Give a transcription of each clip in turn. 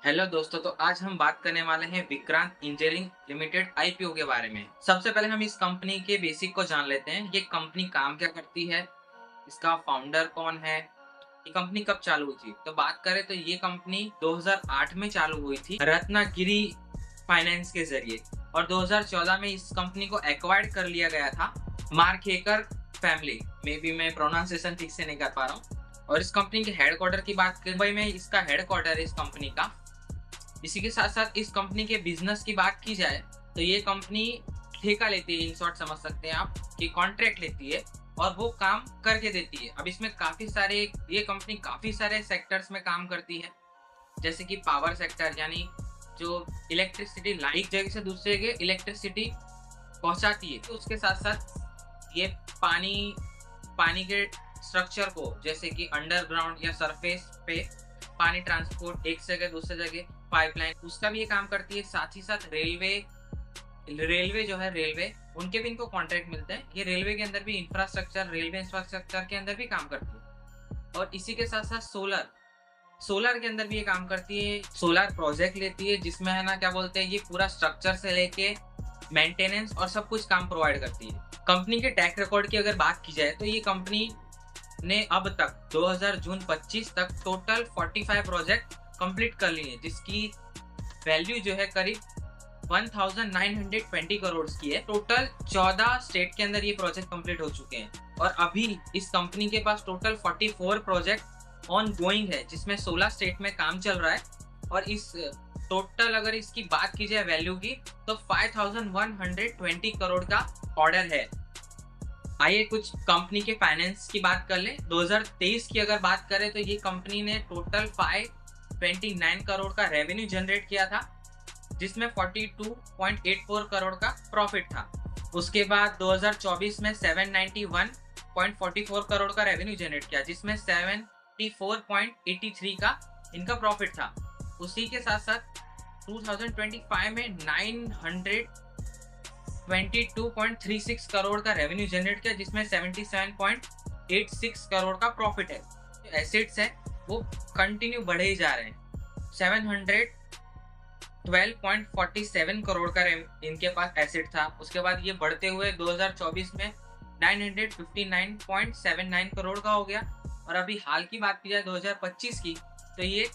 Hello दोस्तों, तो आज हम बात करने वाले हैं विक्रांत इंजीनियरिंग लिमिटेड आईपीओ के बारे में। सबसे पहले हम इस कंपनी के बेसिक को जान लेते हैं। ये कंपनी काम क्या करती है, इसका फाउंडर कौन है, ये कंपनी कब चालू हुई थी। तो बात करें तो ये कंपनी 2008 में चालू हुई थी रत्नागिरी फाइनेंस के जरिए, और 2014 में इस कंपनी को एक्वायर्ड कर लिया गया था मार्केकर फैमिली। मे बी मैं प्रोनाउंसिएशन ठीक से नहीं कर पा रहा हूँ। और इस कंपनी के हेडक्वार्टर की बात करें, मुंबई में इसका हेडक्वार्टर है इस कंपनी का। इसी के साथ साथ इस कंपनी के बिजनेस की बात की जाए तो ये कंपनी ठेका लेती है, इन शॉर्ट समझ सकते हैं आप कि कॉन्ट्रैक्ट लेती है और वो काम करके देती है। अब इसमें काफी सारे, ये कंपनी काफी सारे सेक्टर्स में काम करती है, जैसे कि पावर सेक्टर, यानी जो इलेक्ट्रिसिटी एक जगह से दूसरी जगह इलेक्ट्रिसिटी पहुंचाती है। तो उसके साथ साथ ये पानी पानी के स्ट्रक्चर को, जैसे कि अंडरग्राउंड या सरफेस पे पानी ट्रांसपोर्ट एक जगह दूसरे जगह पाइपलाइन, उसका भी ये काम करती है। साथ ही साथ रेलवे जो है, रेलवे उनके भी इनको कॉन्ट्रैक्ट मिलते हैं। ये रेलवे के अंदर भी इंफ्रास्ट्रक्चर, रेलवे इंफ्रास्ट्रक्चर के अंदर भी काम करती है। और इसी के साथ साथ सोलर के अंदर भी ये काम करती है। सोलर प्रोजेक्ट लेती है, जिसमें है ना क्या बोलते हैं, ये पूरा स्ट्रक्चर से लेके मेंटेनेंस और सब कुछ काम प्रोवाइड करती है। कंपनी के ट्रैक रिकॉर्ड की अगर बात की जाए तो ये कंपनी ने अब तक 2000 जून 25 तक टोटल 45 प्रोजेक्ट कंप्लीट कर लिए हैं, जिसकी वैल्यू जो है करीब 1920 करोड़ की है। टोटल 14 स्टेट के अंदर ये प्रोजेक्ट कंप्लीट हो चुके हैं। और अभी इस कंपनी के पास टोटल 44 प्रोजेक्ट ऑन गोइंग है, जिसमें 16 स्टेट में काम चल रहा है। और इस टोटल अगर इसकी बात की जाए वैल्यू की, तो 5120 करोड़ का ऑर्डर है। आइए कुछ कंपनी के फाइनेंस की बात कर ले। 2023 की अगर बात करें तो ये कंपनी ने टोटल 529 करोड़ का रेवेन्यू जनरेट किया था, जिसमें 42.84 करोड़ का प्रॉफिट था। उसके बाद 2024 में 791.44 करोड़ का रेवेन्यू जनरेट किया, जिसमें 74.83 का इनका प्रॉफिट था। उसी के साथ साथ 2025 में 922.36 करोड़ का रेवेन्यू जनरेट किया, जिसमें 77.86 करोड़ का प्रॉफिट है। जो एसेट्स है वो कंटिन्यू बढ़े ही जा रहे हैं। 712.47 करोड़ का इनके पास एसेट था। उसके बाद ये बढ़ते हुए 2024 में 959.79 करोड़ का हो गया। और अभी हाल की बात की जाए 2025 की, तो ये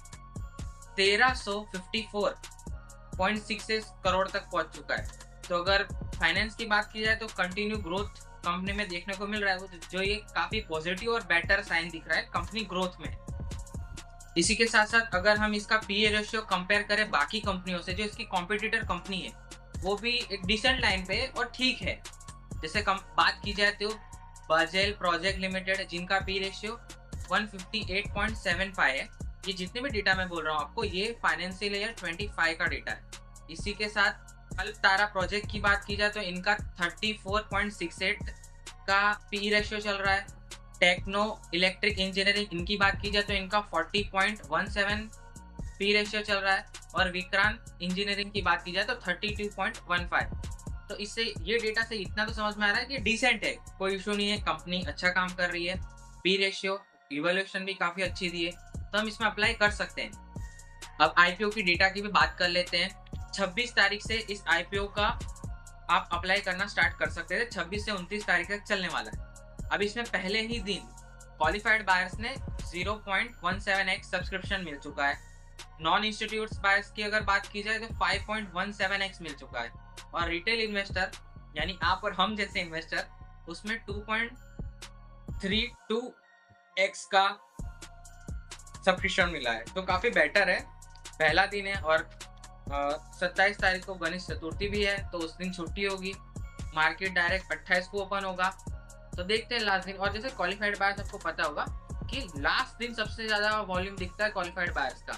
1354.66 करोड़ तक पहुंच चुका है। तो अगर फाइनेंस की बात की जाए तो कंटिन्यू ग्रोथ कंपनी में देखने को मिल रहा है, जो ये काफी पॉजिटिव और बेटर साइन दिख रहा है कंपनी ग्रोथ में। इसी के साथ साथ अगर हम इसका पीए रेशियो कंपेयर करें बाकी कंपनियों से, जो इसकी कॉम्पिटिटर कंपनी है वो भी एक डिसेंट लाइन पे और ठीक है। जैसे बात की जाए तो बर्जेल प्रोजेक्ट लिमिटेड, जिनका पी रेशियो 158.75 है। ये जितने भी डेटा मैं बोल रहा हूँ आपको, ये फाइनेंशियल ईयर 25 का डेटा है। इसी के साथ अल्प तारा प्रोजेक्ट की बात की जाए तो इनका 34.68 का पी रेशियो चल रहा है। टेक्नो इलेक्ट्रिक इंजीनियरिंग, इनकी बात की जाए तो इनका 40.17 पी रेशियो चल रहा है। और विक्रांत इंजीनियरिंग की बात की जाए तो 32.15। तो इससे ये डेटा से इतना तो समझ में आ रहा है कि डिसेंट है, कोई इशू नहीं है, कंपनी अच्छा काम कर रही है। पी रेशियो इवोल्यूशन भी काफी अच्छी दी है, तो हम इसमें अप्लाई कर सकते हैं। अब आईपीओ की डेटा की भी बात कर लेते हैं। 26 तारीख से इस आईपीओ का आप अप्लाई करना स्टार्ट कर सकते थे। 26 से 29 तारीख तक चलने वाला है। अब इसमें पहले ही दिन क्वालिफाइड बायर्स ने 0.17x सब्सक्रिप्शन मिल चुका है। नॉन इंस्टीट्यूट्स बायर्स की अगर बात की जाए तो 5.17x मिल चुका है। और रिटेल इन्वेस्टर यानी आप और हम जैसे इन्वेस्टर, उसमें 2.32x का सब्सक्रिप्शन मिला है, तो काफी बेटर है। पहला दिन है और 27 तारीख को गणेश चतुर्थी भी है, तो उस दिन छुट्टी होगी। मार्केट डायरेक्ट 28 को ओपन होगा, तो देखते हैं लास्ट दिन। और जैसे क्वालिफाइड बायर्स, आपको पता होगा कि लास्ट दिन सबसे ज्यादा वॉल्यूम दिखता है क्वालिफाइड बायर्स का,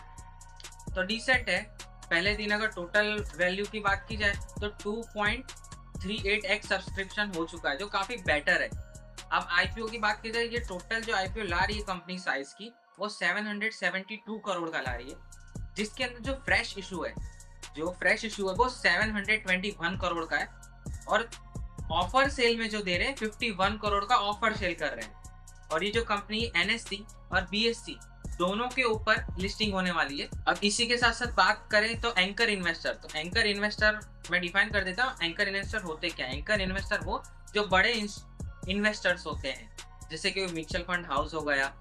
तो डिसेंट है। पहले दिन अगर टोटल वैल्यू की बात की जाए तो 2.38x सब्सक्रिप्शन हो चुका है, जो काफी बेटर है। अब आईपीओ की बात की जाए, ये टोटल जो आईपीओ ला रही है कंपनी साइज की, वो 772 करोड़ का ला रही है, जिसके अंदर जो फ्रेश इशू है वो 721 करोड़ का है। और ऑफर सेल में जो दे रहे हैं 51 करोड़ का ऑफर सेल कर रहे हैं। और ये जो कंपनी एनएससी और बीएससी दोनों के ऊपर लिस्टिंग होने वाली है। अब इसी के साथ साथ बात करें तो एंकर इन्वेस्टर, तो एंकर इन्वेस्टर मैं डिफाइन कर देता हूँ। एंकर इन्वेस्टर होते क्या? एंकर इन्वेस्टर वो जो बड़े इन्वेस्टर्स होते हैं, जैसे कि म्यूचुअल फंड हाउस हो गया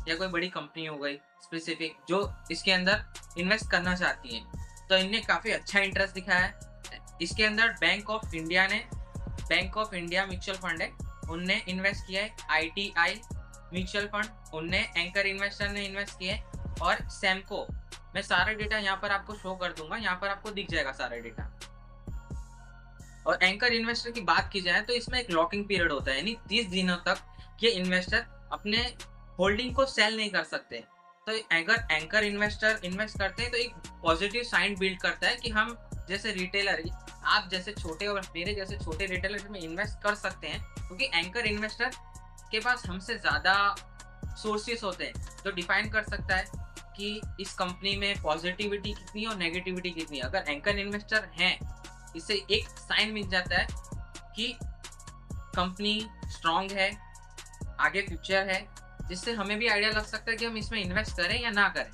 या कोई बड़ी कंपनी हो गई स्पेसिफिक, जो इसके अंदर इन्वेस्ट करना चाहती है। तो इनने काफ़ी अच्छा इंटरेस्ट दिखाया है। इसके अंदर bank of India mutual fund है, उनने इन्वेस्ट किया है। ITI म्यूचुअल फंड, उनने एंकर इन्वेस्टर ने इन्वेस्ट किया है। और सैमको, मैं सारा डेटा यहाँ पर आपको शो कर दूंगा, यहाँ पर आपको दिख जाएगा सारा डेटा। और एंकर इन्वेस्टर की बात की जाए तो इसमें एक लॉकिंग पीरियड होता है, यानी 30 दिनों तक ये इन्वेस्टर अपने होल्डिंग को सेल नहीं कर सकते। तो अगर एंकर इन्वेस्टर इन्वेस्ट करते हैं तो एक पॉजिटिव साइन बिल्ड करता है कि हम जैसे रिटेलर, आप जैसे छोटे और मेरे जैसे छोटे रिटेलर में इन्वेस्ट कर सकते हैं, क्योंकि एंकर इन्वेस्टर के पास हमसे ज़्यादा सोर्सेस होते हैं जो डिफाइन कर सकता है कि इस कंपनी में पॉजिटिविटी कितनी और नेगेटिविटी कितनी। अगर एंकर इन्वेस्टर हैं, इससे एक साइन मिल जाता है कि कंपनी स्ट्रांग है, आगे फ्यूचर है, जिससे हमें भी आइडिया लग सकता है कि हम इसमें इन्वेस्ट करें या ना करें।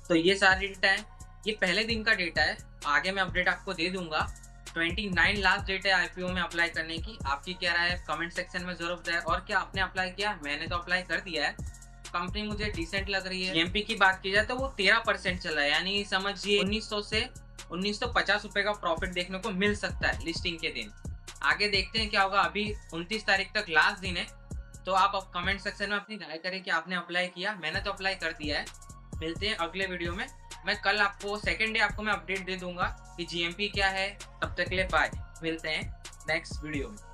तो ये सारा डेटा है, ये पहले दिन का डेटा है, आगे मैं अपडेट आपको दे दूंगा। 29 लास्ट डेट है IPO में अप्लाई करने की। आपकी क्या राय है कमेंट सेक्शन में जरूर बताएं। और क्या आपने अप्लाई किया? मैंने तो अप्लाई कर दिया है, कंपनी मुझे डिसेंट लग रही है। GMP की बात की जाए तो वो 13% चला है, यानी समझिए 1900 से 1950 रुपए का प्रॉफिट देखने को मिल सकता है लिस्टिंग के दिन। आगे देखते हैं क्या होगा। अभी 29 तारीख तक लास्ट दिन है, तो आप अब कमेंट सेक्शन में अपनी राय करें कि आपने अप्लाई किया। मैंने तो अप्लाई कर दिया है। मिलते हैं अगले वीडियो में। मैं कल आपको सेकेंड डे आपको मैं अपडेट दे दूंगा कि GMP क्या है। तब तक के लिए बाय, मिलते हैं नेक्स्ट वीडियो में।